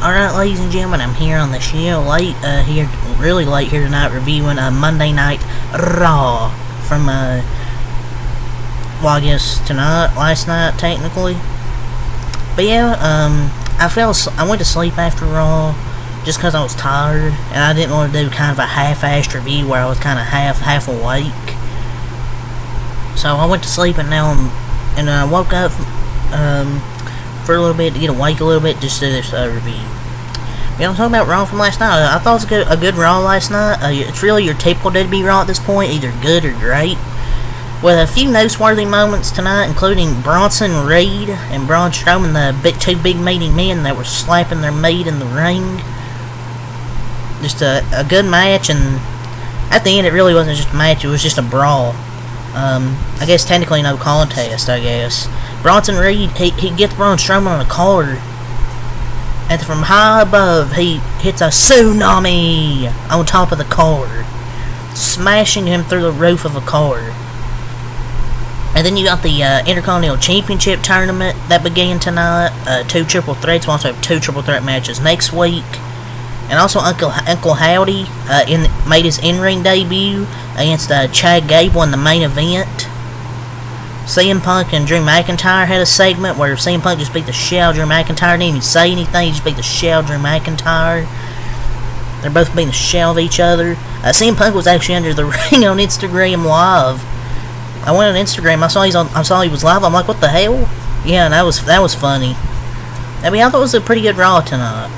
Alright, ladies and gentlemen, I'm here on the show really late here tonight, reviewing Monday Night Raw from, well, I guess last night, technically. But yeah, I went to sleep after Raw, just because I was tired, and I didn't want to do kind of a half-assed review where I was kind of half awake. So I went to sleep, and now I woke up, for a little bit to get awake a little bit just to do this review. You know, I'm talking about Raw from last night. I thought it was a good Raw last night. It's really your typical WWE Raw at this point, either good or great. With a few noteworthy moments tonight, including Bronson Reed and Braun Strowman, the two big meaty men that were slapping their meat in the ring. Just a good match, and at the end it really wasn't just a match, it was just a brawl. I guess technically no contest, I guess. Bronson Reed, he gets Braun Strowman on a collar, and from high above, he hits a tsunami on top of the collar, smashing him through the roof of a car. And then you got the Intercontinental Championship Tournament that began tonight, 2 triple threats. We'll also have 2 triple threat matches next week. And also Uncle Howdy made his in-ring debut against Chad Gable in the main event. CM Punk and Drew McIntyre had a segment where CM Punk just beat the shit out of Drew McIntyre. Didn't even say anything, he just beat the shit out of Drew McIntyre. They're both beating the shit out of each other. CM Punk was actually under the ring on Instagram Live. I went on Instagram, I saw he was live, I'm like, what the hell? Yeah, and that was funny. I mean, I thought it was a pretty good Raw tonight.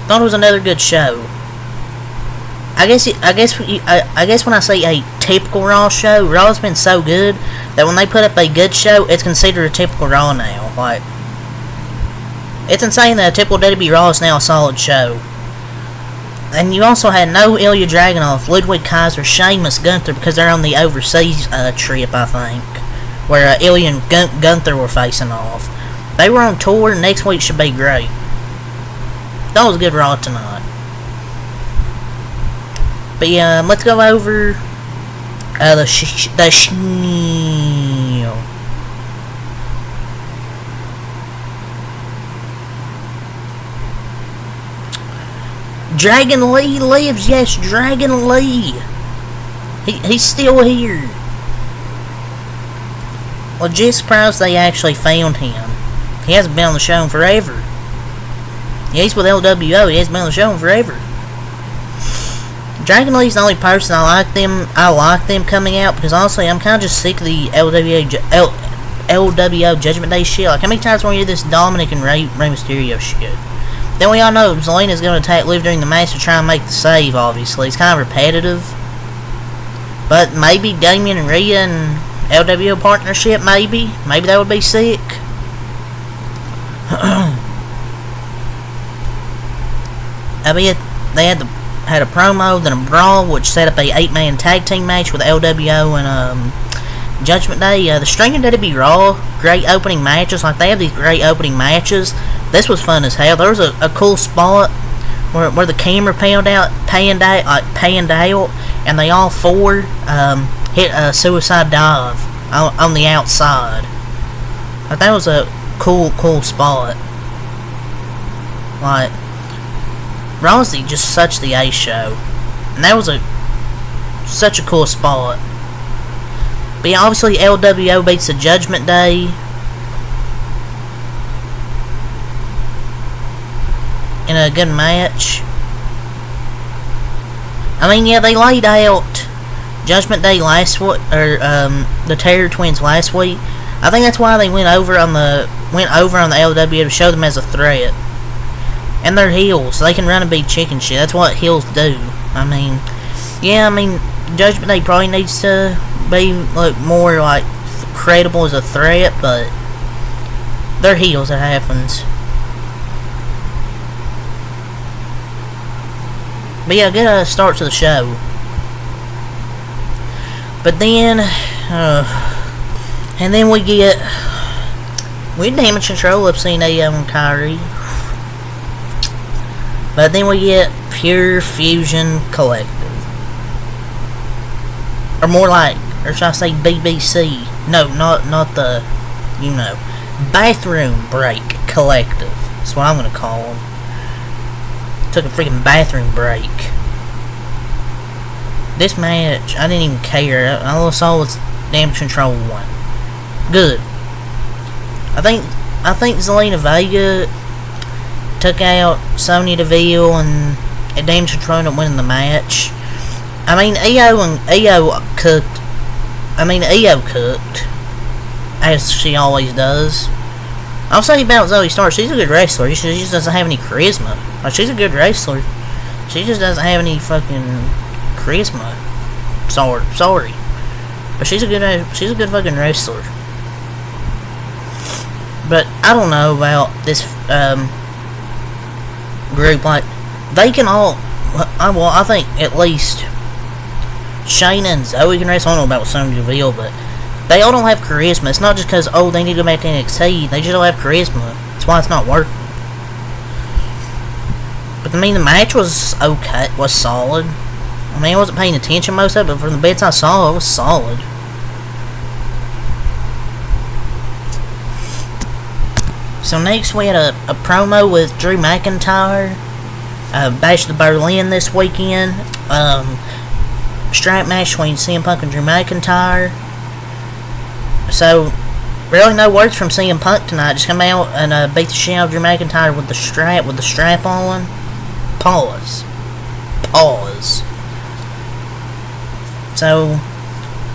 Thought it was another good show. I guess when I say a typical Raw show, Raw's been so good that when they put up a good show, it's considered a typical Raw now. Like, it's insane that a typical WWE Raw is now a solid show. And you also had no Ilya Dragunov, Ludwig Kaiser, Sheamus, Gunther, because they're on the overseas trip, I think, where Ilya and Gunther were facing off. They were on tour, and next week should be great. That was a good Raw tonight. But yeah, let's go over the schmeal. Dragon Lee lives, yes, Dragon Lee. He's still here. Well, just surprised they actually found him. He hasn't been on the show in forever. Yeah, he's with LWO, he hasn't been on the show in forever. Dragon Lee's the only person I like them coming out, because honestly, I'm kind of just sick of the LWO Judgment Day shit. Like, how many times are we hear this Dominic and Rey Mysterio shit? Then we all know Zelina's going to attack Liv during the match to try and make the save, obviously. It's kind of repetitive. But maybe Damian and Rhea and LWO partnership, maybe. Maybe that would be sick. I mean, they had a promo, then a brawl, which set up a 8-man tag team match with LWO and Judgment Day. The String of WWE Raw, great opening matches. Like, they have these great opening matches. This was fun as hell. There was a cool spot where the camera panned out, and they all four hit a suicide dive on the outside. Like, that was a cool spot. Like, Raw's just such the A show, and that was such a cool spot. But yeah, obviously LWO beats the Judgment Day in a good match. I mean, yeah, they laid out Judgment Day last week, or the Terror Twins last week. I think that's why they went over on the LWO to show them as a threat. And they're heels, so they can run and beat chicken shit. That's what heels do. I mean, yeah, I mean, Judgment Day probably needs to be more like credible as a threat, but they're heels. It happens. But yeah, good start to the show. But then, and then we get Damage Control up seeing AO and Kyrie. But then we get Pure Fusion Collective. Or more like, or should I say BBC? No, not the, you know, Bathroom Break Collective. That's what I'm gonna call them. Took a freaking bathroom break. This match, I didn't even care. All I saw was Damage Control won. Good. I think Zelina Vega took out Sonya Deville and Damage Control ended up winning the match. I mean, Io cooked. Io cooked, as she always does. I'll say about Zoe Stark, she's a good wrestler. She just doesn't have any charisma. Like, she's a good wrestler. She just doesn't have any fucking charisma. Sorry. But she's a good fucking wrestler. But I don't know about this group. Like, they can all. Well, I think at least Shayna and Zoe can wrestle. I don't know about Sonya Deville, but they all don't have charisma. It's not just because, oh, they need to go back to NXT. They just don't have charisma. That's why it's not working. But I mean, the match was okay. Was solid. I mean, I wasn't paying attention most of it, but from the bits I saw, it was solid. So next we had a promo with Drew McIntyre. Bash of Berlin this weekend. Strap match between CM Punk and Drew McIntyre. So, really no words from CM Punk tonight. Just come out and beat the shit out of Drew McIntyre with the strap on. Pause. So,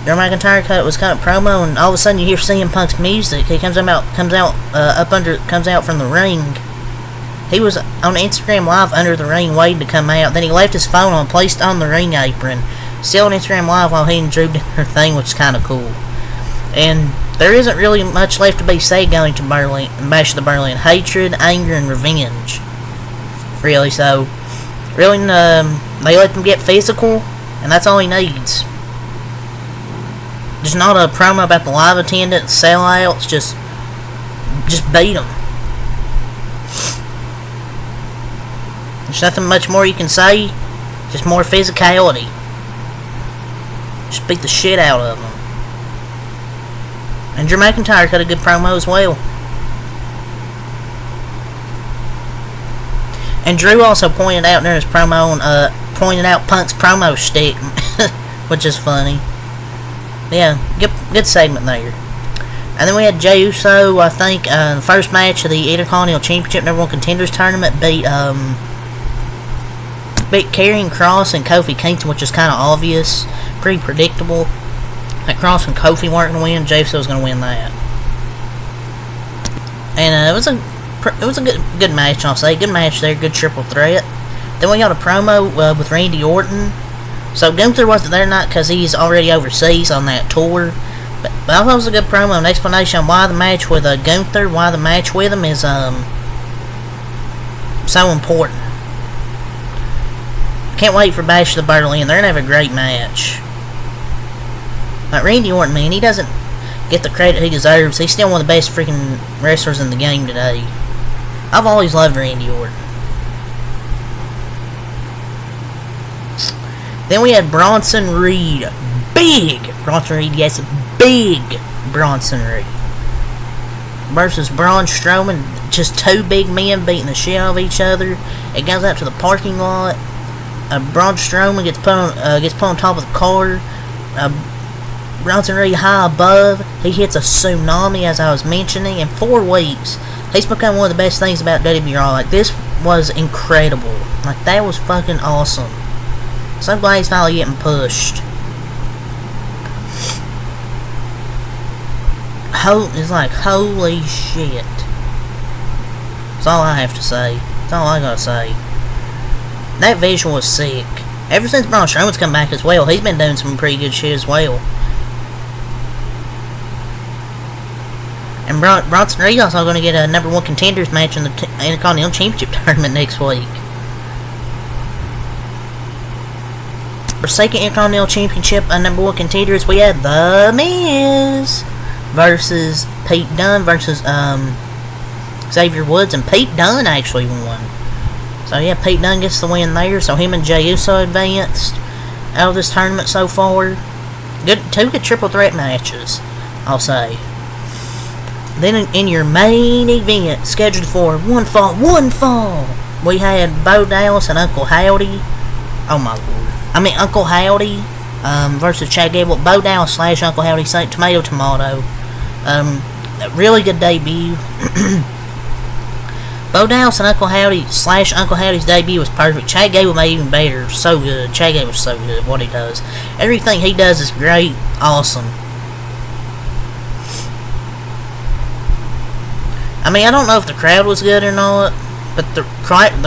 Drew McIntyre was kind of promo, and all of a sudden you hear CM Punk's music. He comes out from the ring. He was on Instagram Live under the ring waiting to come out. Then he left his phone on, placed on the ring apron, still on Instagram Live while he and Drew did their thing, which is kind of cool. And there isn't really much left to be said going to Bash of the Berlin. Hatred, anger, and revenge. Really, so really, they let him get physical, and that's all he needs. Just not a promo about the live attendance, sellouts, just beat them. There's nothing much more you can say, just more physicality. Just beat the shit out of them. And Drew McIntyre cut a good promo as well. And Drew also pointed out during his promo, pointed out Punk's promo stick, which is funny. Yeah, good segment there. And then we had Jey Uso, I think, the first match of the Intercontinental Championship #1 Contenders Tournament, beat Karrion Kross and Kofi Kingston, which is kind of obvious, pretty predictable. That Kross and Kofi weren't going to win. Jey Uso was going to win that. And it was a good match, I'll say. Good match there, good triple threat. Then we got a promo with Randy Orton. So Gunther wasn't there tonight because he's already overseas on that tour. But I thought it was a good promo, an explanation on why the match with Gunther, why the match with him is so important. Can't wait for Bash of the Berlin. They're going to have a great match. Like Randy Orton, man, he doesn't get the credit he deserves. He's still one of the best freaking wrestlers in the game today. I've always loved Randy Orton. Then we had Bronson Reed. Big Bronson Reed, yes, big Bronson Reed. Versus Braun Strowman. Just two big men beating the shit out of each other. It goes out to the parking lot. Braun Strowman gets put on top of the car. Bronson Reed high above. He hits a tsunami, as I was mentioning. In 4 weeks, he's become one of the best things about WWE Raw. Like, this was incredible. Like, that was fucking awesome. So glad he's finally getting pushed. It's like, holy shit. That's all I have to say. That's all I gotta say. That visual was sick. Ever since Braun Strowman's come back as well, he's been doing some pretty good shit as well. And Bronson Reed's also going to get a #1 Contenders match in the Intercontinental Championship Tournament next week. For second Intercontinental Championship, #1 Contenders, we had The Miz versus Pete Dunne versus Xavier Woods, and Pete Dunne actually won. So yeah, Pete Dunne gets the win there. So him and Jey Uso advanced out of this tournament so far. Two good triple threat matches, I'll say. Then in your main event, scheduled for one fall, we had Bo Dallas and Uncle Howdy. Oh my lord. I mean Uncle Howdy versus Chad Gable. Bo Dallas / Uncle Howdy, tomato. Really good debut. Bo Dallas and Uncle Howdy / Uncle Howdy's debut was perfect. Chad Gable made even better. So good. Chad Gable's so good. What he does. Everything he does is great. Awesome. I mean, I don't know if the crowd was good or not, but the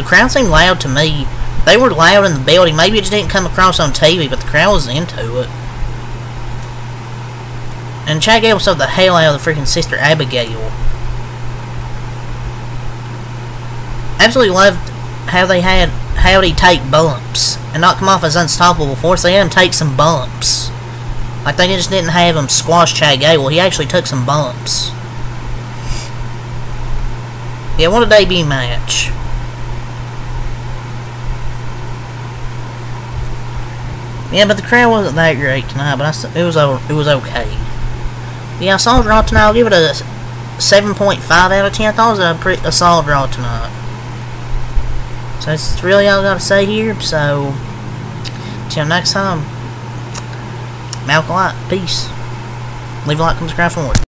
crowd seemed loud to me. They were loud in the building. Maybe it just didn't come across on TV, but the crowd was into it. And Chad Gable subbed the hell out of the freaking Sister Abigail. Absolutely loved how they had Howdy take bumps and not come off as unstoppable force. They had him take some bumps. Like they just didn't have him squash Chad Gable. He actually took some bumps. Yeah, what a debut match. Yeah, but the crowd wasn't that great tonight, but it was okay. Yeah, I saw Raw tonight. I'll give it a 7.5 out of 10. I thought it was a solid Raw tonight. So that's really all I got to say here. So, till next time, Malcolm Light, peace. Leave a like, subscribe for more.